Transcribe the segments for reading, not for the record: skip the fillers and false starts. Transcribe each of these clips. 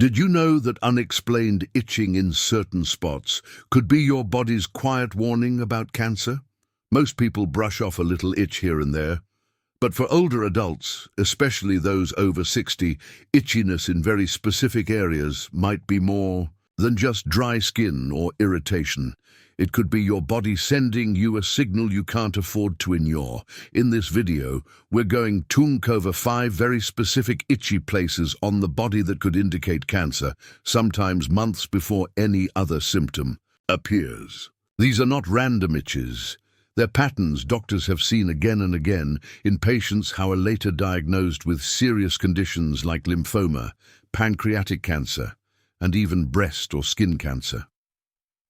Did you know that unexplained itching in certain spots could be your body's quiet warning about cancer? Most people brush off a little itch here and there, but for older adults, especially those over 60, itchiness in very specific areas might be more than just dry skin or irritation. It could be your body sending you a signal you can't afford to ignore. In this video, we're going to cover 5 very specific itchy places on the body that could indicate cancer, sometimes months before any other symptom appears. These are not random itches. They're patterns doctors have seen again and again in patients who are later diagnosed with serious conditions like lymphoma, pancreatic cancer, and even breast or skin cancer.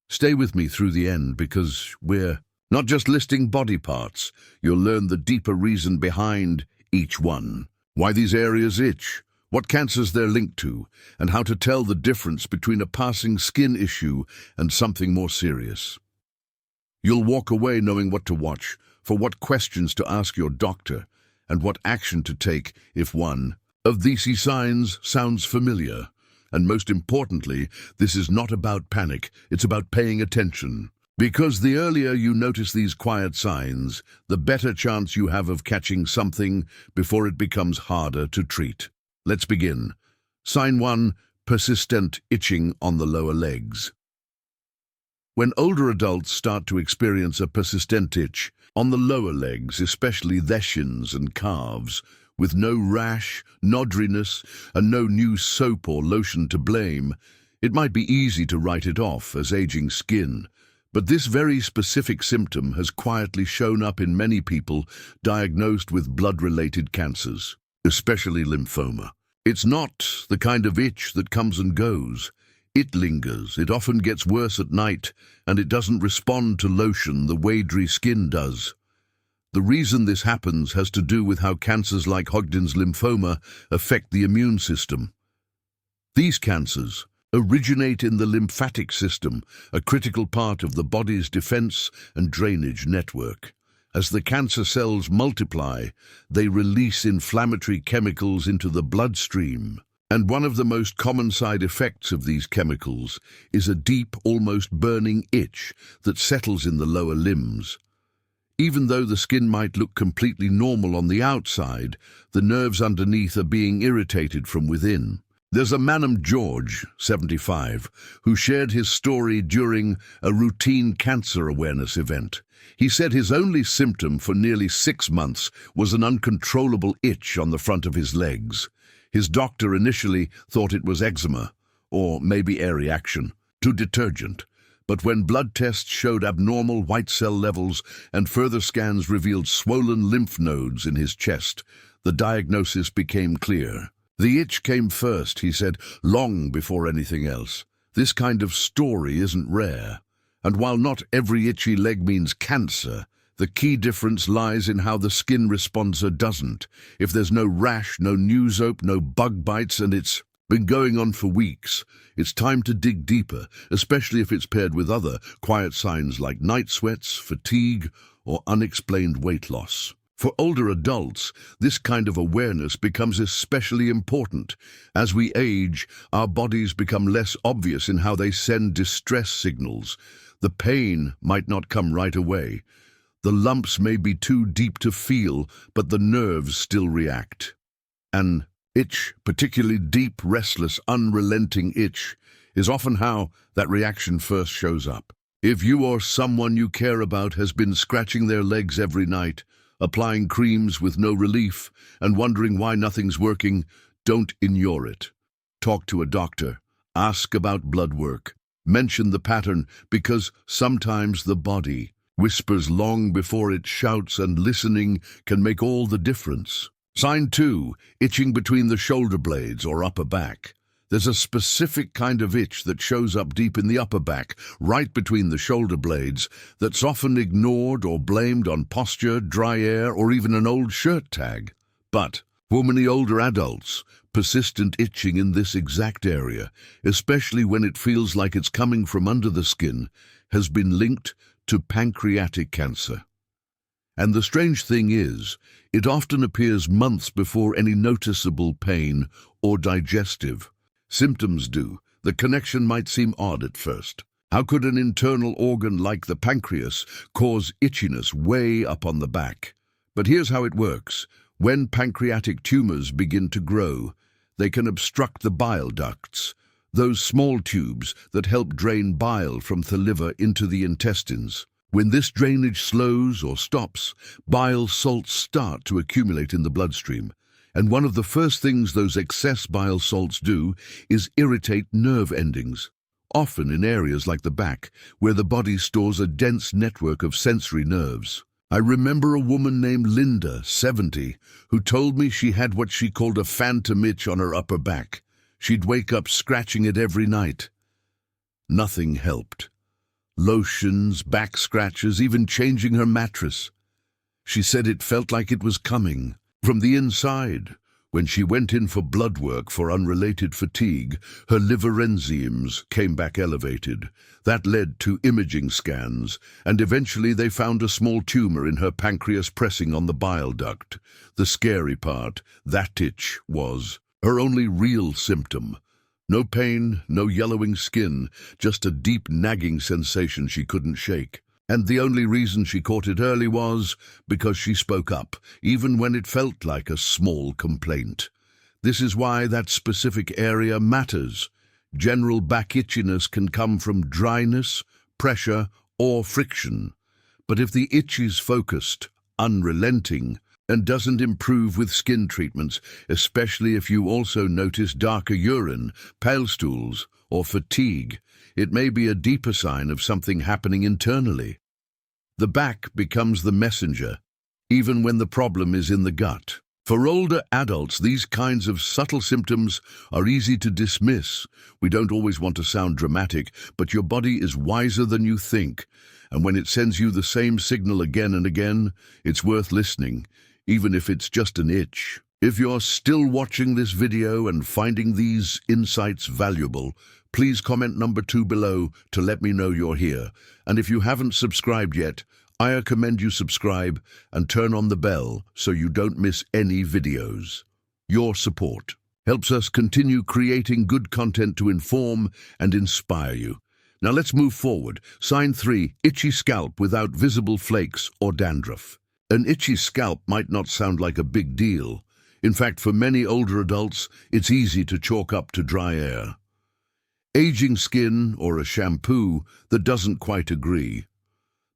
Stay with me through the end because we're not just listing body parts. You'll learn the deeper reason behind each one, why these areas itch, what cancers they're linked to, and how to tell the difference between a passing skin issue and something more serious. You'll walk away knowing what to watch, for what questions to ask your doctor, and what action to take if one of these signs sounds familiar. And most importantly, this is not about panic, it's about paying attention. Because the earlier you notice these quiet signs, the better chance you have of catching something before it becomes harder to treat. Let's begin. Sign 1, persistent itching on the lower legs. When older adults start to experience a persistent itch on the lower legs, especially the shins and calves, with no rash, nodriness, and no new soap or lotion to blame, it might be easy to write it off as aging skin. But this very specific symptom has quietly shown up in many people diagnosed with blood-related cancers, especially lymphoma. It's not the kind of itch that comes and goes. It lingers, it often gets worse at night, and it doesn't respond to lotion the way dry skin does. The reason this happens has to do with how cancers like Hodgkin's lymphoma affect the immune system. These cancers originate in the lymphatic system, a critical part of the body's defense and drainage network. As the cancer cells multiply, they release inflammatory chemicals into the bloodstream. And one of the most common side effects of these chemicals is a deep, almost burning itch that settles in the lower limbs. Even though the skin might look completely normal on the outside, the nerves underneath are being irritated from within. There's a man named George, 75, who shared his story during a routine cancer awareness event. He said his only symptom for nearly 6 months was an uncontrollable itch on the front of his legs. His doctor initially thought it was eczema, or maybe a reaction to detergent. But when blood tests showed abnormal white cell levels and further scans revealed swollen lymph nodes in his chest, the diagnosis became clear. The itch came first, he said, long before anything else. This kind of story isn't rare. And while not every itchy leg means cancer, the key difference lies in how the skin responds or doesn't. If there's no rash, no new soap, no bug bites, and it's been going on for weeks, it's time to dig deeper, especially if it's paired with other quiet signs like night sweats, fatigue, or unexplained weight loss. For older adults, this kind of awareness becomes especially important. As we age, our bodies become less obvious in how they send distress signals. The pain might not come right away. The lumps may be too deep to feel, but the nerves still react. An itch, particularly deep, restless, unrelenting itch, is often how that reaction first shows up. If you or someone you care about has been scratching their legs every night, applying creams with no relief, and wondering why nothing's working, don't ignore it. Talk to a doctor. Ask about blood work. Mention the pattern, because sometimes the body whispers long before it shouts, and listening can make all the difference. Sign 2, itching between the shoulder blades or upper back. There's a specific kind of itch that shows up deep in the upper back, right between the shoulder blades, that's often ignored or blamed on posture, dry air, or even an old shirt tag. But for many older adults, persistent itching in this exact area, especially when it feels like it's coming from under the skin, has been linked to pancreatic cancer. And the strange thing is, it often appears months before any noticeable pain or digestive Symptoms do. The connection might seem odd at first. How could an internal organ like the pancreas cause itchiness way up on the back? But here's how it works. When pancreatic tumors begin to grow, they can obstruct the bile ducts, those small tubes that help drain bile from the liver into the intestines. When this drainage slows or stops, bile salts start to accumulate in the bloodstream. And one of the first things those excess bile salts do is irritate nerve endings, often in areas like the back, where the body stores a dense network of sensory nerves. I remember a woman named Linda, 70, who told me she had what she called a phantom itch on her upper back. She'd wake up scratching it every night. Nothing helped. Lotions, back scratches, even changing her mattress. She said it felt like it was coming from the inside. When she went in for blood work for unrelated fatigue, her liver enzymes came back elevated. That led to imaging scans, and eventually they found a small tumor in her pancreas pressing on the bile duct. The scary part, that itch was her only real symptom. No pain, no yellowing skin, just a deep nagging sensation she couldn't shake. And the only reason she caught it early was because she spoke up, even when it felt like a small complaint. This is why that specific area matters. General back itchiness can come from dryness, pressure, or friction. But if the itch is focused, unrelenting, and doesn't improve with skin treatments, especially if you also notice darker urine, pale stools, or fatigue, it may be a deeper sign of something happening internally. The back becomes the messenger, even when the problem is in the gut. For older adults, these kinds of subtle symptoms are easy to dismiss. We don't always want to sound dramatic, but your body is wiser than you think. And when it sends you the same signal again and again, it's worth listening, even if it's just an itch. If you're still watching this video and finding these insights valuable, please comment number 2 below to let me know you're here. And if you haven't subscribed yet, I recommend you subscribe and turn on the bell so you don't miss any videos. Your support helps us continue creating good content to inform and inspire you. Now let's move forward. Sign 3, itchy scalp without visible flakes or dandruff. An itchy scalp might not sound like a big deal. In fact, for many older adults, it's easy to chalk up to dry air, aging skin, or a shampoo that doesn't quite agree.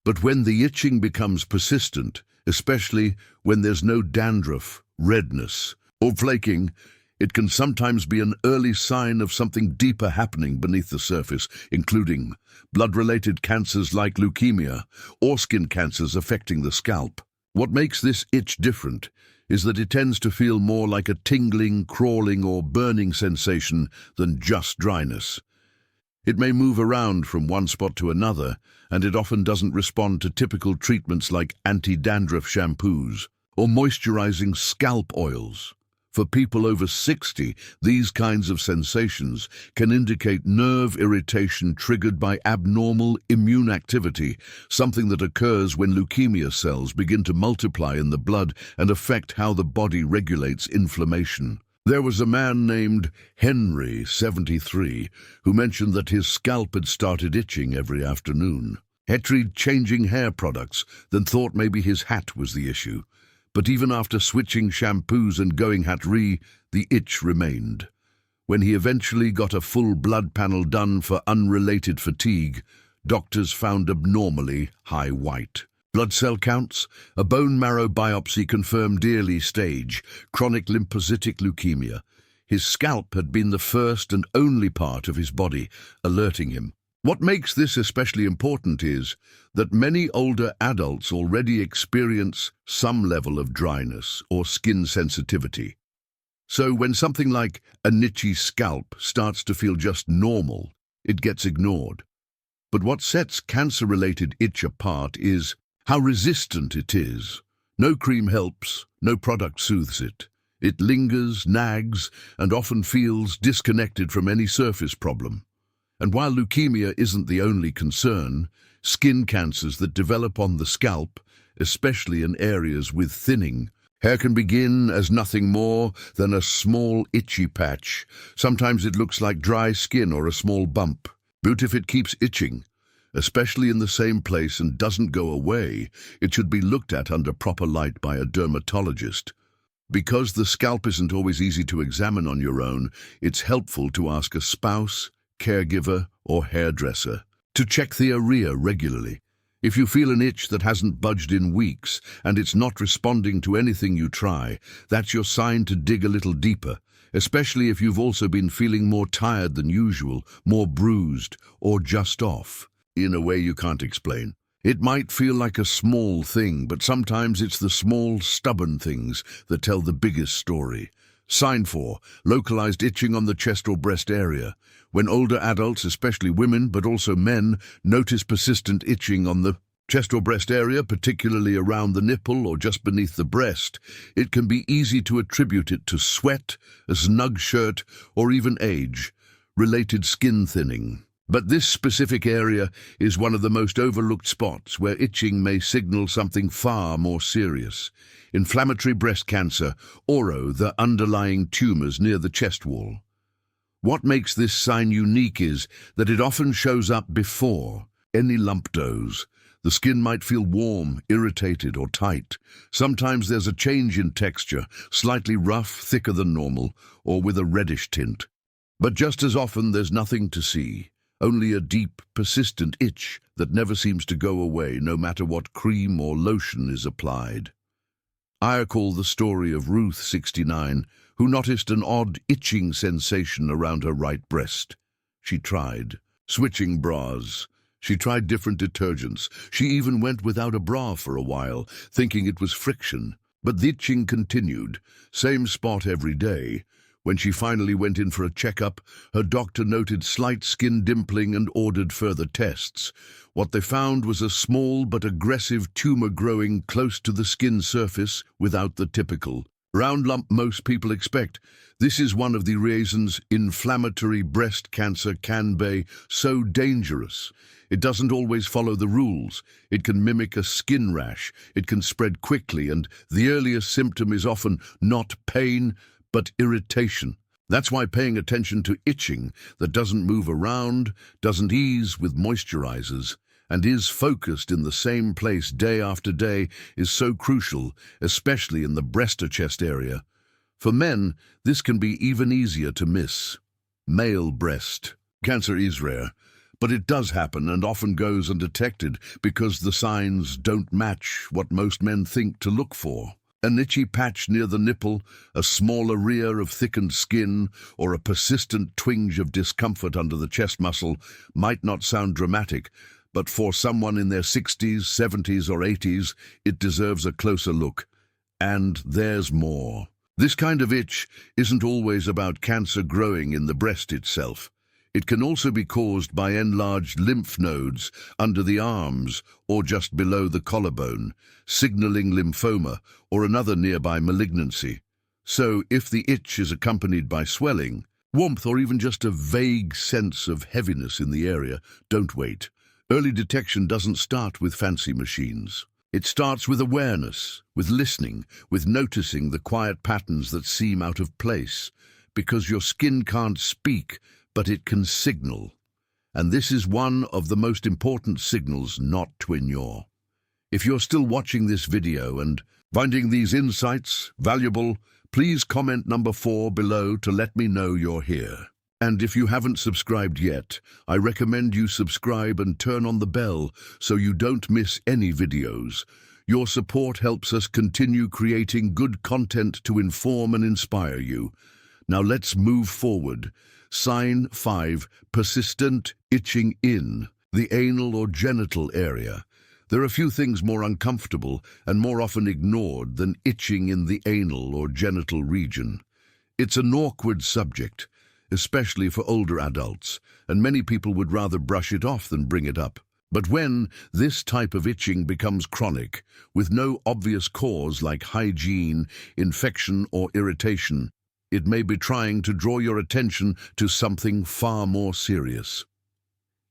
But when the itching becomes persistent, especially when there's no dandruff, redness, or flaking, it can sometimes be an early sign of something deeper happening beneath the surface, including blood-related cancers like leukemia or skin cancers affecting the scalp. What makes this itch different is that it tends to feel more like a tingling, crawling, or burning sensation than just dryness. It may move around from one spot to another, and it often doesn't respond to typical treatments like anti-dandruff shampoos or moisturizing scalp oils. For people over 60, these kinds of sensations can indicate nerve irritation triggered by abnormal immune activity, something that occurs when leukemia cells begin to multiply in the blood and affect how the body regulates inflammation. There was a man named Henry, 73, who mentioned that his scalp had started itching every afternoon. He tried changing hair products, then thought maybe his hat was the issue. But even after switching shampoos and going hat-free, the itch remained. When he eventually got a full blood panel done for unrelated fatigue, doctors found abnormally high white blood cell counts. A bone marrow biopsy confirmed early stage chronic lymphocytic leukemia. His scalp had been the first and only part of his body, alerting him. What makes this especially important is that many older adults already experience some level of dryness or skin sensitivity. So when something like a itchy scalp starts to feel just normal, it gets ignored. But what sets cancer-related itch apart is how resistant it is. No cream helps, no product soothes it. It lingers, nags, and often feels disconnected from any surface problem. And while leukemia isn't the only concern, skin cancers that develop on the scalp, especially in areas with thinning, Hair can begin as nothing more than a small itchy patch. Sometimes it looks like dry skin or a small bump. But if it keeps itching, especially in the same place, and doesn't go away, it should be looked at under proper light by a dermatologist. Because the scalp isn't always easy to examine on your own, it's helpful to ask a spouse, caregiver, or hairdresser to check the area regularly. If you feel an itch that hasn't budged in weeks and it's not responding to anything you try, that's your sign to dig a little deeper, especially if you've also been feeling more tired than usual, more bruised, or just off, in a way you can't explain. It might feel like a small thing, but sometimes it's the small, stubborn things that tell the biggest story. Sign 4, localized itching on the chest or breast area. When older adults, especially women, but also men, notice persistent itching on the chest or breast area, particularly around the nipple or just beneath the breast, it can be easy to attribute it to sweat, a snug shirt, or even age, related skin thinning. But this specific area is one of the most overlooked spots where itching may signal something far more serious. Inflammatory breast cancer, or the underlying tumors near the chest wall. What makes this sign unique is that it often shows up before any lump does. The skin might feel warm, irritated, or tight. Sometimes there's a change in texture, slightly rough, thicker than normal, or with a reddish tint. But just as often there's nothing to see. Only a deep, persistent itch that never seems to go away no matter what cream or lotion is applied. I recall the story of Ruth, 69, who noticed an odd itching sensation around her right breast. She tried switching bras. She tried different detergents. She even went without a bra for a while, thinking it was friction. But the itching continued, same spot every day. When she finally went in for a checkup, her doctor noted slight skin dimpling and ordered further tests. What they found was a small but aggressive tumor growing close to the skin surface without the typical round lump most people expect. This is one of the reasons inflammatory breast cancer can be so dangerous. It doesn't always follow the rules. It can mimic a skin rash. It can spread quickly, and the earliest symptom is often not pain, but irritation. That's why paying attention to itching that doesn't move around, doesn't ease with moisturizers, and is focused in the same place day after day is so crucial, especially in the breast or chest area. For men, this can be even easier to miss. Male breast cancer is rare, but it does happen and often goes undetected because the signs don't match what most men think to look for. An itchy patch near the nipple, a small area of thickened skin, or a persistent twinge of discomfort under the chest muscle might not sound dramatic, but for someone in their 60s, 70s, or 80s, it deserves a closer look. And there's more. This kind of itch isn't always about cancer growing in the breast itself. It can also be caused by enlarged lymph nodes under the arms or just below the collarbone, signaling lymphoma or another nearby malignancy. So if the itch is accompanied by swelling, warmth, or even just a vague sense of heaviness in the area, don't wait. Early detection doesn't start with fancy machines. It starts with awareness, with listening, with noticing the quiet patterns that seem out of place, because your skin can't speak, but it can signal. And this is one of the most important signals not to ignore. If you're still watching this video and finding these insights valuable, please comment number 4 below to let me know you're here. And if you haven't subscribed yet, I recommend you subscribe and turn on the bell so you don't miss any videos. Your support helps us continue creating good content to inform and inspire you. Now let's move forward. Sign 5, persistent itching in the anal or genital area. There are few things more uncomfortable and more often ignored than itching in the anal or genital region. It's an awkward subject, especially for older adults, and many people would rather brush it off than bring it up. But when this type of itching becomes chronic, with no obvious cause like hygiene, infection, or irritation, it may be trying to draw your attention to something far more serious.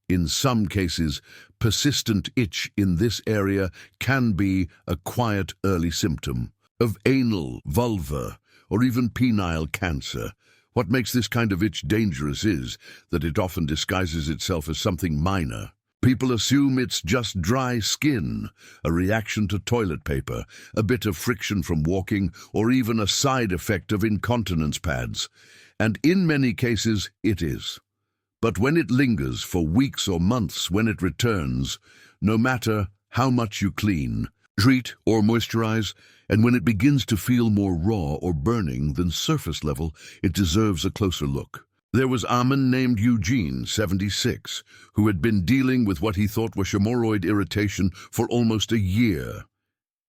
In some cases, persistent itch in this area can be a quiet early symptom, of anal, vulvar, or even penile cancer. What makes this kind of itch dangerous is that it often disguises itself as something minor. People assume it's just dry skin, a reaction to toilet paper, a bit of friction from walking, or even a side effect of incontinence pads. And in many cases, it is. But when it lingers for weeks or months, when it returns, no matter how much you clean, treat, or moisturize, and when it begins to feel more raw or burning than surface level, it deserves a closer look. There was a man named Eugene, 76, who had been dealing with what he thought was hemorrhoid irritation for almost a year.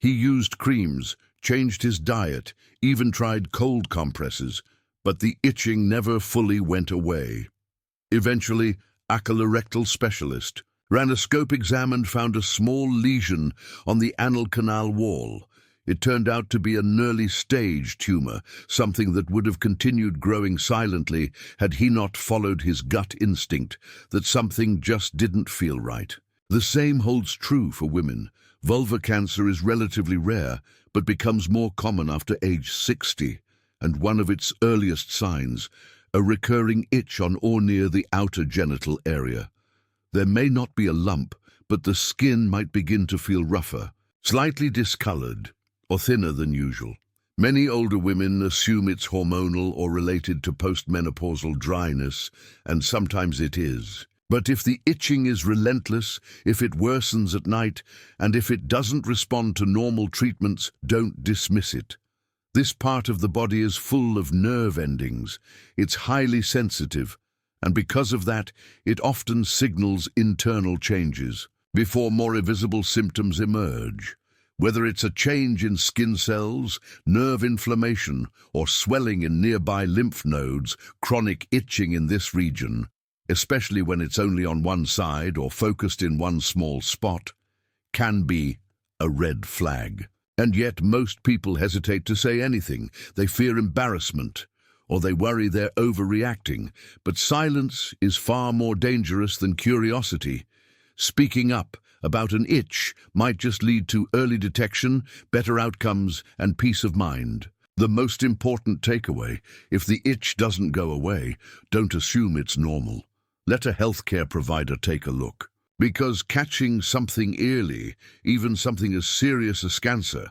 He used creams, changed his diet, even tried cold compresses, but the itching never fully went away. Eventually, a colorectal specialist ran a scope exam and found a small lesion on the anal canal wall. It turned out to be an early-stage tumor, something that would have continued growing silently had he not followed his gut instinct that something just didn't feel right. The same holds true for women. Vulvar cancer is relatively rare, but becomes more common after age 60, and one of its earliest signs, a recurring itch on or near the outer genital area. There may not be a lump, but the skin might begin to feel rougher, slightly discolored, or thinner than usual. Many older women assume it's hormonal or related to postmenopausal dryness, and sometimes it is. But if the itching is relentless, if it worsens at night, and if it doesn't respond to normal treatments, don't dismiss it. This part of the body is full of nerve endings. It's highly sensitive, and because of that, it often signals internal changes before more visible symptoms emerge. Whether it's a change in skin cells, nerve inflammation, or swelling in nearby lymph nodes, chronic itching in this region, especially when it's only on one side or focused in one small spot, can be a red flag. And yet most people hesitate to say anything. They fear embarrassment, or they worry they're overreacting. But silence is far more dangerous than curiosity. Speaking up about an itch might just lead to early detection, better outcomes, and peace of mind. The most important takeaway: if the itch doesn't go away, don't assume it's normal. Let a healthcare provider take a look. Because catching something early, even something as serious as cancer,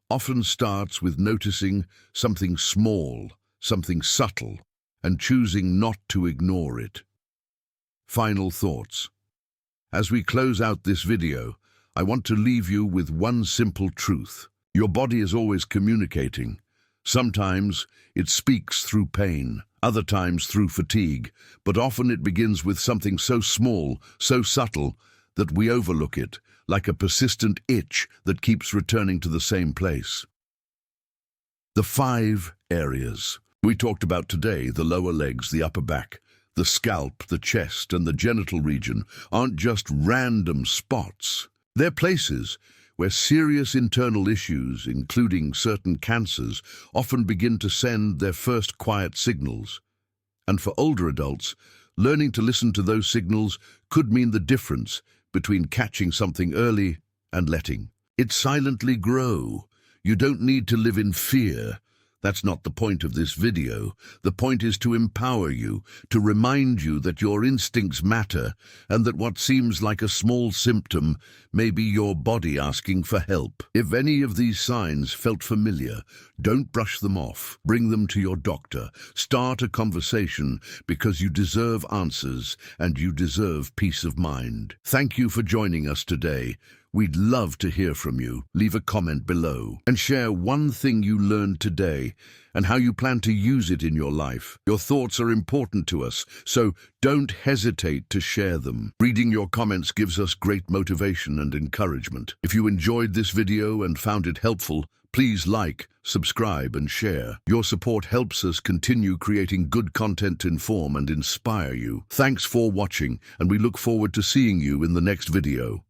often starts with noticing something small, something subtle, and choosing not to ignore it. Final thoughts. As we close out this video, I want to leave you with one simple truth. Your body is always communicating. Sometimes it speaks through pain, other times through fatigue, but often it begins with something so small, so subtle, that we overlook it, like a persistent itch that keeps returning to the same place. The 5 areas we talked about today, the lower legs, the upper back, the scalp, the chest, and the genital region, aren't just random spots. They're places where serious internal issues, including certain cancers, often begin to send their first quiet signals. And for older adults, learning to listen to those signals could mean the difference between catching something early and letting it silently grow. You don't need to live in fear. That's not the point of this video. The point is to empower you, to remind you that your instincts matter, and that what seems like a small symptom may be your body asking for help. If any of these signs felt familiar, don't brush them off. Bring them to your doctor. Start a conversation, because you deserve answers, and you deserve peace of mind. Thank you for joining us today. We'd love to hear from you. Leave a comment below and share one thing you learned today and how you plan to use it in your life. Your thoughts are important to us, so don't hesitate to share them. Reading your comments gives us great motivation and encouragement. If you enjoyed this video and found it helpful, please like, subscribe, and share. Your support helps us continue creating good content to inform and inspire you. Thanks for watching, and we look forward to seeing you in the next video.